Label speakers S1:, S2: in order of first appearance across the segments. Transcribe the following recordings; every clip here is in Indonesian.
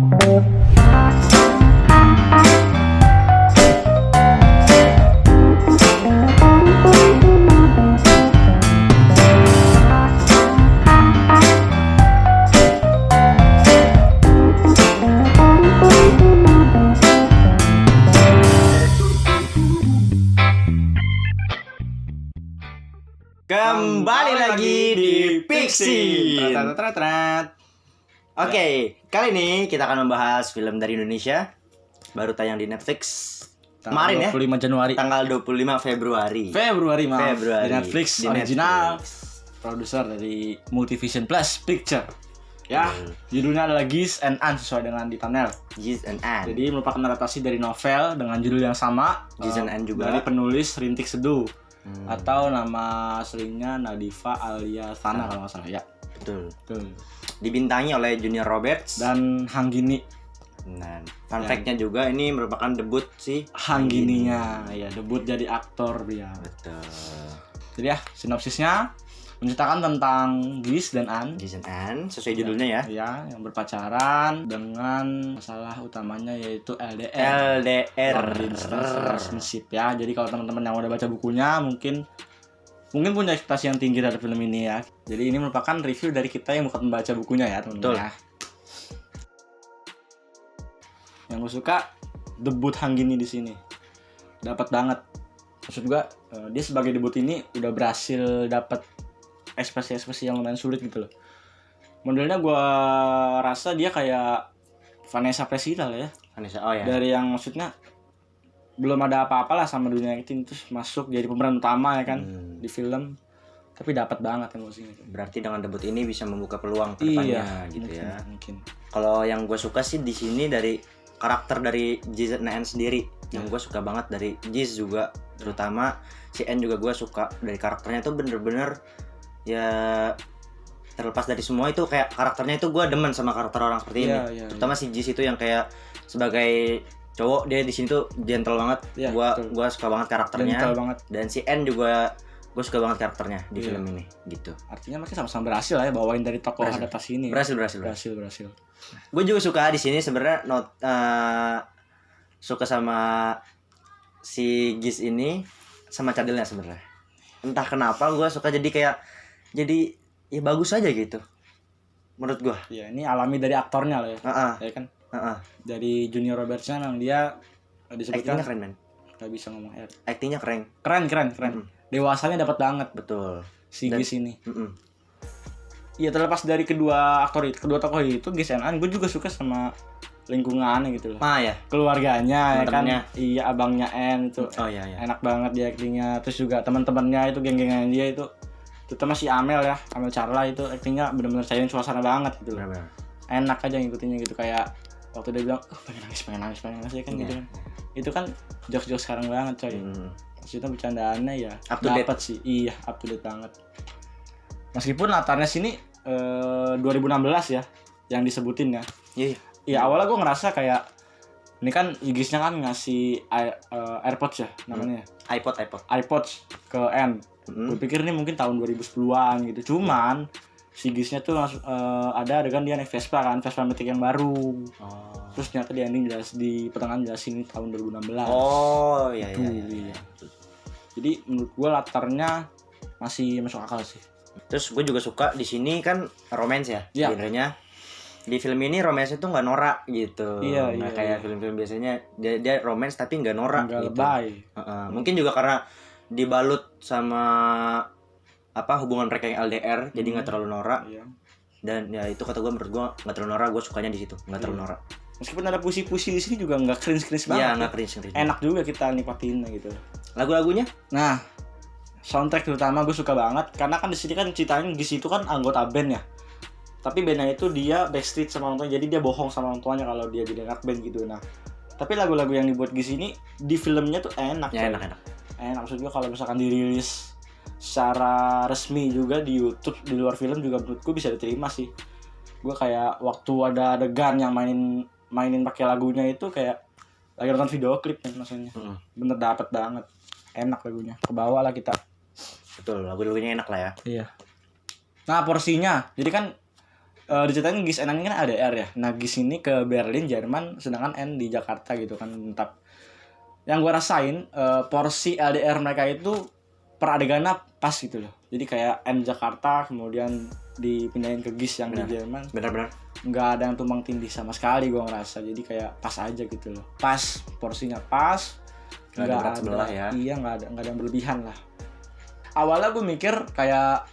S1: Kembali lagi di Pixie. Oke, kali ini kita akan membahas film dari Indonesia baru tayang di Netflix kemarin ya.
S2: 25 Januari.
S1: Tanggal 25 Februari.
S2: Februari.
S1: Di
S2: Netflix
S1: Di
S2: original.
S1: Netflix.
S2: Produser dari Multivision Plus Picture. Ya, judulnya adalah Giz and Anne sesuai dengan di thumbnail.
S1: Giz and Anne.
S2: Jadi merupakan adaptasi dari novel dengan judul yang sama.
S1: Giz and Anne juga.
S2: Dari penulis Rintik Seduh. Atau nama aslinya Nadifa Aliasana kalau nggak salah ya.
S1: Betul.
S2: Betul.
S1: Dibintangi oleh Junior Roberts
S2: Dan Hanggini.
S1: Nah, fun fact-nya juga ini merupakan debut si
S2: Hanggininya ya, debut jadi aktor dia.
S1: Betul.
S2: Jadi ya, sinopsisnya menceritakan tentang Giz dan Anne.
S1: Giz and Anne sesuai judulnya ya.
S2: Ya, yang berpacaran dengan masalah utamanya yaitu LDR. Long distance relationship ya. Jadi kalau teman-teman yang udah baca bukunya mungkin punya ekspektasi yang tinggi dari film ini ya. Jadi ini merupakan review dari kita yang bukan membaca bukunya ya, teman-teman ya. Yang gue suka debut Hanggini di sini. Dapat banget. Maksud gua dia sebagai debut ini udah berhasil dapat ekspresi-ekspresi yang lumayan sulit gitu loh. Modelnya gue rasa dia kayak Vanessa Presila lah ya.
S1: Vanessa, oh ya.
S2: Dari yang maksudnya belum ada apa-apa lah sama dunia acting, terus masuk jadi pemeran utama ya kan di film. Tapi dapat banget emosinya.
S1: Berarti dengan debut ini bisa membuka peluang ke depannya gitu
S2: mungkin,
S1: ya.
S2: Mungkin.
S1: Kalau yang gue suka sih di sini dari karakter dari Giz and Anne sendiri. Yang gue suka banget dari Giz juga, terutama si Anne juga gue suka dari karakternya tuh bener-bener ya, terlepas dari semua itu kayak karakternya itu gue demen sama karakter orang seperti ini. Terutama si Giz itu yang kayak sebagai cowok dia di sini tuh gentle banget. Gue suka banget karakternya. Dan si Anne juga gue suka banget karakternya di film ini gitu. Artinya
S2: mereka sama-sama berhasil ya bawain dari tokoh adaptasi ini.
S1: Berhasil. Gue juga suka di sini sebenarnya suka sama si Giz ini sama Cadilnya sebenarnya. Entah kenapa gue suka jadi ya bagus aja gitu menurut gue.
S2: Ya ini alami dari aktornya lah ya. Ya kan. Dari Junior Roberts-nya memang dia disebutkan
S1: actingnya keren men.
S2: Gak bisa ngomong
S1: actingnya keren.
S2: Dewasanya dapat banget.
S1: Betul.
S2: Si Giz ini. Iya, terlepas dari kedua tokoh itu Giz and Anne, gue juga suka sama lingkungannya gitu loh.
S1: Ya.
S2: Keluarganya ya kan. Iya, abangnya Anne itu.
S1: Iya.
S2: Enak banget dia aktingnya. Terus juga teman-temannya itu geng-gengan dia itu. Terutama si Amel ya, Amel Carla itu aktingnya benar-benar cairin suasana banget gitu loh. Enak aja ngikutinnya gitu, kayak waktu dia bilang, pengen nangis ya kan gitu kan. Itu kan jokes-jokes sekarang banget coy. Maksudnya bercandaannya ya dapat sih. Iya, up to date banget. Meskipun latarnya sini 2016 ya yang disebutin ya. Iya, awalnya gue ngerasa kayak ini kan Giznya kan ngasih AirPods ya namanya. iPods ke Anne. Gue pikir ini mungkin tahun 2010-an gitu. Cuman si Giznya tuh ada adegan dia naik Vespa Matic yang baru. Terus ternyata di ending di pertengahan jelasin ini tahun 2016. Iya. Jadi menurut gue latarnya masih masuk akal sih.
S1: Terus gue juga suka di sini kan romance ya. Genrenya. Di film ini romance itu nggak norak gitu. Nggak kayak film-film biasanya dia romance tapi nggak norak.
S2: Nggak
S1: gitu.
S2: lebay.
S1: Mungkin juga karena dibalut sama hubungan mereka yang LDR, jadi nggak terlalu norak. Dan ya itu kata gue, menurut gue nggak terlalu norak. Gue sukanya di situ nggak terlalu norak.
S2: Meskipun ada puisi-puisi di sini juga nggak cringe banget.
S1: Iya, nggak cringe.
S2: Enak juga kita nikmatinnya gitu.
S1: Lagu-lagunya?
S2: Nah, soundtrack terutama gue suka banget karena kan di sini kan ceritanya di situ kan anggota band ya. Tapi bandnya itu dia backstreet sama orang tuanya, jadi dia bohong sama orang tuanya kalau dia jadi anak band gitu. Nah, tapi lagu-lagu yang dibuat di sini di filmnya tuh enak.
S1: Ya, enak.
S2: Maksud gue kalau misalkan dirilis secara resmi juga di YouTube di luar film juga menurutku bisa diterima sih. Gue kayak waktu ada adegan yang mainin pakai lagunya itu kayak lagi nonton video klip kan maksudnya. Bener dapet banget. Enak lagunya. Kebawa lah kita.
S1: Betul, lagu-lagunya enak lah ya.
S2: Iya. Nah, porsinya. Jadi kan diceritain Gis N ini kan LDR ya. Nah Gis ini ke Berlin Jerman, sedangkan N di Jakarta gitu kan. Tetap yang gue rasain porsi LDR mereka itu per adegannya pas gitu loh. Jadi kayak N Jakarta kemudian dipindahin ke Gis yang di Jerman.
S1: Benar-benar.
S2: Nggak ada yang tumbang tindih sama sekali gue ngerasa. Jadi kayak pas aja gitu loh. Pas, porsinya pas.
S1: Nggak ada berat sebelah ya.
S2: Iya, nggak ada yang berlebihan lah. Awalnya gue mikir kayak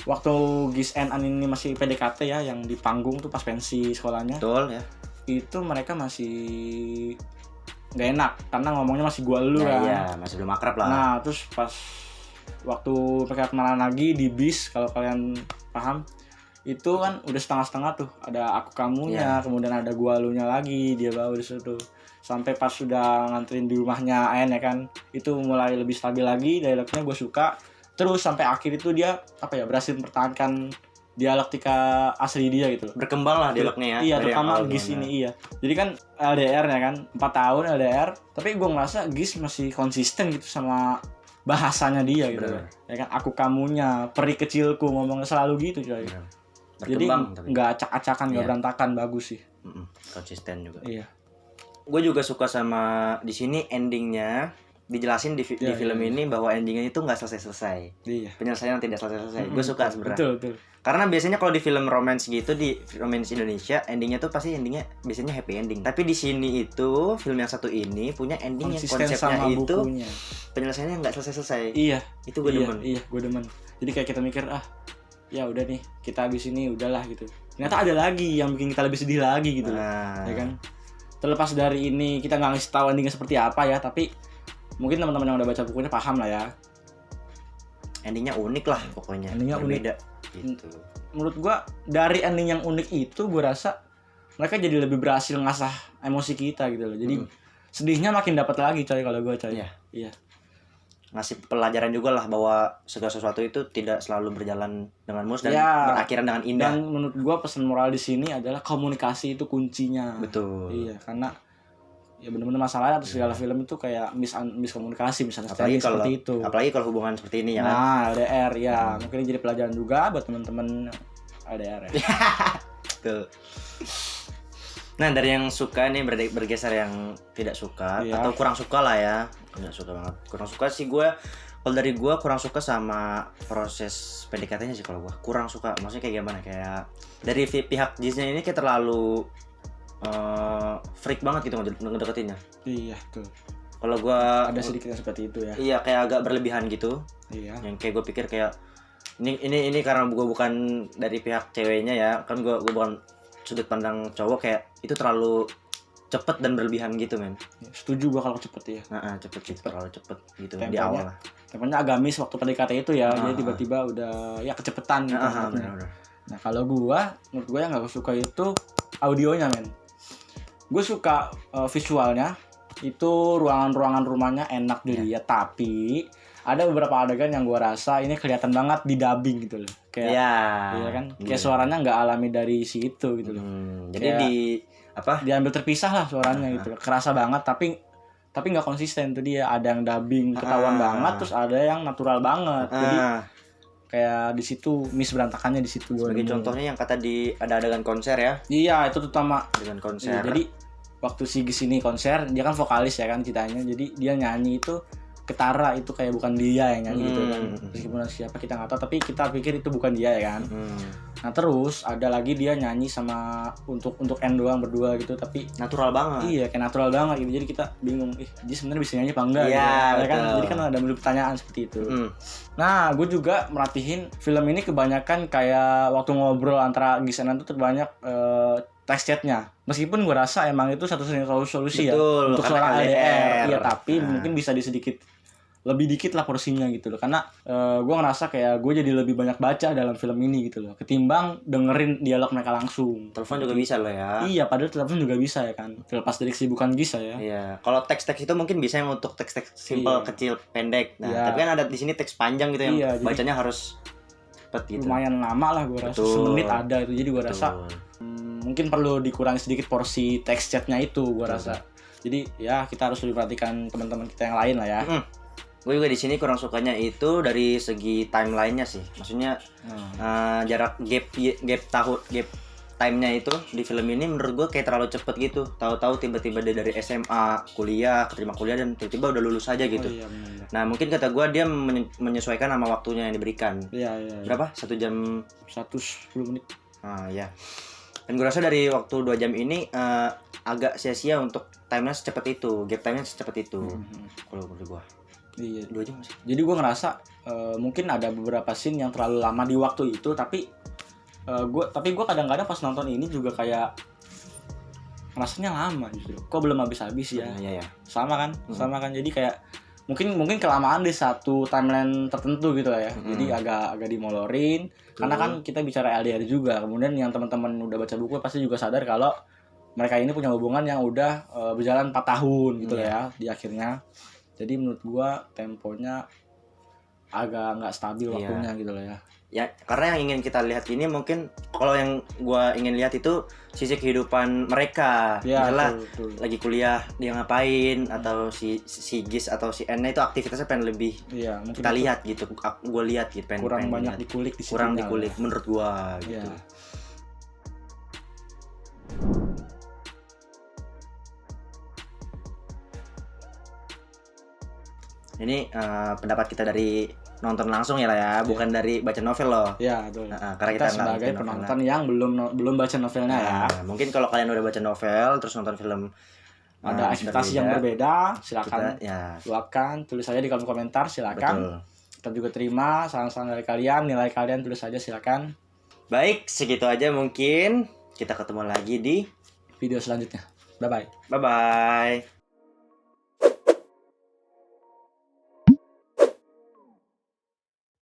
S2: waktu Gis N ini masih PDKT ya, yang di panggung tuh pas pensi sekolahnya.
S1: Betul ya.
S2: Itu mereka masih nggak enak karena ngomongnya masih gua lu kan.
S1: Iya, masih belum akrab lah.
S2: Nah, terus pas waktu mereka kenalan lagi di bis, kalau kalian paham, itu kan udah setengah-setengah tuh. Ada aku kamunya, kemudian ada gua lunya lagi, dia bawa di situ. Sampai pas sudah nganterin di rumahnya N ya kan, itu mulai lebih stabil lagi, dialognya gue suka. Terus sampai akhir itu dia berhasil mempertahankan dialektika asli dia gitu loh.
S1: Berkembang lah dialognya ya.
S2: Iya, terutama Gis ini iya. Jadi kan LDR ya kan, 4 tahun LDR, tapi gue ngerasa Gis masih konsisten gitu sama bahasanya dia gitu.
S1: Bener.
S2: Ya kan, aku kamunya, peri kecilku, ngomongnya selalu gitu coy. Jadi nggak acak-acakan, nggak berantakan, bagus sih.
S1: Konsisten juga.
S2: Iya.
S1: Gue juga suka sama di sini endingnya dijelasin di film ini bahwa endingnya itu nggak selesai-selesai. Iya. Penyelesaian yang tidak selesai-selesai. Gue suka sebenarnya.
S2: Betul.
S1: Karena biasanya kalau di film romance gitu, di romance Indonesia, endingnya tuh pasti endingnya biasanya happy ending. Tapi di sini itu film yang satu ini punya ending yang konsepnya itu penyelesaiannya nggak selesai-selesai.
S2: Iya.
S1: Itu gue demen.
S2: Iya, gue demen. Jadi kayak kita mikir ya udah nih, kita habis ini udahlah gitu. Ternyata ada lagi yang bikin kita lebih sedih lagi gitu. Ya kan? Terlepas dari ini kita nggak ngasih tahu endingnya seperti apa ya, tapi mungkin teman-teman yang udah baca bukunya paham lah ya.
S1: Endingnya unik lah pokoknya.
S2: Endingnya
S1: berbeda.
S2: Unik.
S1: Gitu.
S2: Menurut gua dari ending yang unik itu gua rasa mereka jadi lebih berhasil ngasah emosi kita gitu loh. Jadi sedihnya makin dapat lagi coy kalau gua coy. Iya.
S1: Ngasih pelajaran juga lah bahwa segala sesuatu itu tidak selalu berjalan dengan mulus dan berakhiran dengan indah.
S2: Dan menurut gua pesan moral di sini adalah komunikasi itu kuncinya.
S1: Betul.
S2: Iya, karena ya benar-benar masalahnya atas segala film itu kayak miskomunikasi misalnya seperti itu.
S1: Apalagi kalau hubungan seperti ini ya kan.
S2: Nah, LDR ya, mungkin jadi pelajaran juga buat teman-teman LDR ya.
S1: Betul. Nah, dari yang suka nih bergeser yang tidak suka atau kurang suka lah ya. Enggak suka banget. Kurang suka sih gue. Kalau dari gue kurang suka sama proses PDKT-nya sih kalau gue. Kurang suka. Maksudnya kayak gimana? Kayak dari pihak Disney ini kayak terlalu freak banget gitu ngedeketinnya. Iya tuh. Kalau gua
S2: ada sedikit seperti itu ya.
S1: Iya, kayak agak berlebihan gitu.
S2: Iya.
S1: Yang kayak gue pikir kayak ini karena gua bukan dari pihak ceweknya ya, kan gua bukan sudut pandang cowok, kayak itu terlalu cepet dan berlebihan gitu men.
S2: Setuju gua kalau cepet ya.
S1: Cepet gitu, terlalu cepet gitu
S2: tempanya,
S1: di awal lah.
S2: Tempanya agamis waktu PDKT itu ya, dia tiba-tiba udah ya kecepetan gitu.
S1: Bener.
S2: Nah kalau menurut gua yang gak suka itu audionya men. Gue suka visualnya, itu ruangan-ruangan rumahnya enak dilihat, tapi ada beberapa adegan yang gue rasa ini kelihatan banget di dubbing gitu loh, kayak iya kan, kayak suaranya nggak alami dari situ gitu loh.
S1: Jadi
S2: diambil terpisah lah suaranya gitu, kerasa banget, tapi nggak konsisten tuh dia, ada yang dubbing ketahuan banget, terus ada yang natural banget, jadi kayak di situ berantakannya di situ.
S1: Sebagai contohnya yang kata ada adegan konser ya.
S2: Iya, itu terutama
S1: adegan konser.
S2: Jadi waktu si Gis ini konser, dia kan vokalis ya kan ceritanya. Jadi dia nyanyi itu ketara, itu kayak bukan dia yang nyanyi gitu kan. Meskipun siapa kita nggak tahu, tapi kita pikir itu bukan dia ya kan. Nah terus ada lagi dia nyanyi sama untuk N doang berdua gitu, tapi
S1: natural banget.
S2: Iya, kayak natural banget gitu. Jadi kita bingung, dia sebenarnya bisa nyanyi apa enggak?
S1: Iya,
S2: gitu. Kan? Jadi kan ada pertanyaan seperti itu. Nah, gue juga merhatiin film ini kebanyakan kayak waktu ngobrol antara Gis dan An itu terbanyak text chatnya. Meskipun gue rasa emang itu satu-satunya solusi ya untuk seorang LDR. Iya, tapi mungkin bisa lebih dikit lah porsinya gitu loh, karena gue ngerasa kayak gue jadi lebih banyak baca dalam film ini gitu loh, ketimbang dengerin dialog mereka langsung.
S1: Telepon juga bisa loh ya.
S2: Iya, padahal telepon juga bisa ya kan, terlepas dari kesibukan Gis ya.
S1: Iya, kalau teks-teks itu mungkin bisa yang untuk teks-teks simple, kecil, pendek. Nah, tapi kan ada di sini teks panjang gitu yang bacanya harus cepet gitu.
S2: Lumayan lama lah gue rasa, semenit ada itu, jadi gue rasa mungkin perlu dikurangi sedikit porsi teks chatnya itu gue rasa. Jadi ya kita harus lebih perhatikan teman-teman kita yang lain lah ya.
S1: Gue juga di sini kurang sukanya itu dari segi timelinenya sih, maksudnya jarak gap time-nya itu di film ini menurut gue kayak terlalu cepet gitu. Tahu-tahu tiba-tiba dia dari SMA kuliah, keterima kuliah dan tiba-tiba udah lulus aja gitu.
S2: Oh, iya, bener.
S1: Nah mungkin kata gue dia menyesuaikan sama waktunya yang diberikan.
S2: Iya, iya.
S1: Berapa? 1 jam
S2: 110 menit.
S1: ya. Dan gue rasa dari waktu 2 jam ini agak sia-sia untuk time-nya secepat itu, gap time-nya secepat itu. Kalau menurut gue.
S2: Iya.
S1: 2 jam masih.
S2: Jadi gue ngerasa mungkin ada beberapa scene yang terlalu lama di waktu itu, tapi gue kadang-kadang pas nonton ini juga kayak rasanya lama justru. Kok belum habis-habis ya?
S1: Iya.
S2: Sama kan? Sama kan. Jadi kayak mungkin kelamaan di satu timeline tertentu gitu lah ya. Jadi agak dimolorin. Karena kan kita bicara LDR juga. Kemudian yang teman-teman udah baca buku pasti juga sadar kalau mereka ini punya hubungan yang udah berjalan 4 tahun gitu lah ya di akhirnya. Jadi menurut gua temponya agak nggak stabil waktunya gitu lah ya.
S1: Ya karena yang ingin kita lihat ini mungkin kalau yang gua ingin lihat itu sisi kehidupan mereka.
S2: Ya,
S1: Misalnya
S2: betul.
S1: lagi kuliah dia ngapain atau si Gis atau si N itu aktivitasnya pengen lebih kita lihat gitu. Gua lihat gitu
S2: kurang
S1: pengen
S2: banyak
S1: lihat.
S2: dikulik di situ.
S1: Kurang dikulik menurut gua gitu.
S2: Ya.
S1: Ini pendapat kita dari nonton langsung ya lah ya, bukan dari baca novel loh.
S2: Iya, betul.
S1: Karena
S2: kita
S1: kita
S2: sebagai penonton yang belum baca novelnya ya.
S1: Mungkin kalau kalian udah baca novel terus nonton film
S2: ada ekspektasi yang berbeda, silakan
S1: kita,
S2: luapkan, tulis saja di kolom komentar, silakan.
S1: Betul.
S2: Kita juga terima saran-saran dari kalian, nilai kalian tulis saja silakan.
S1: Baik, segitu aja mungkin. Kita ketemu lagi di
S2: Video selanjutnya. Bye bye.
S1: Bye bye.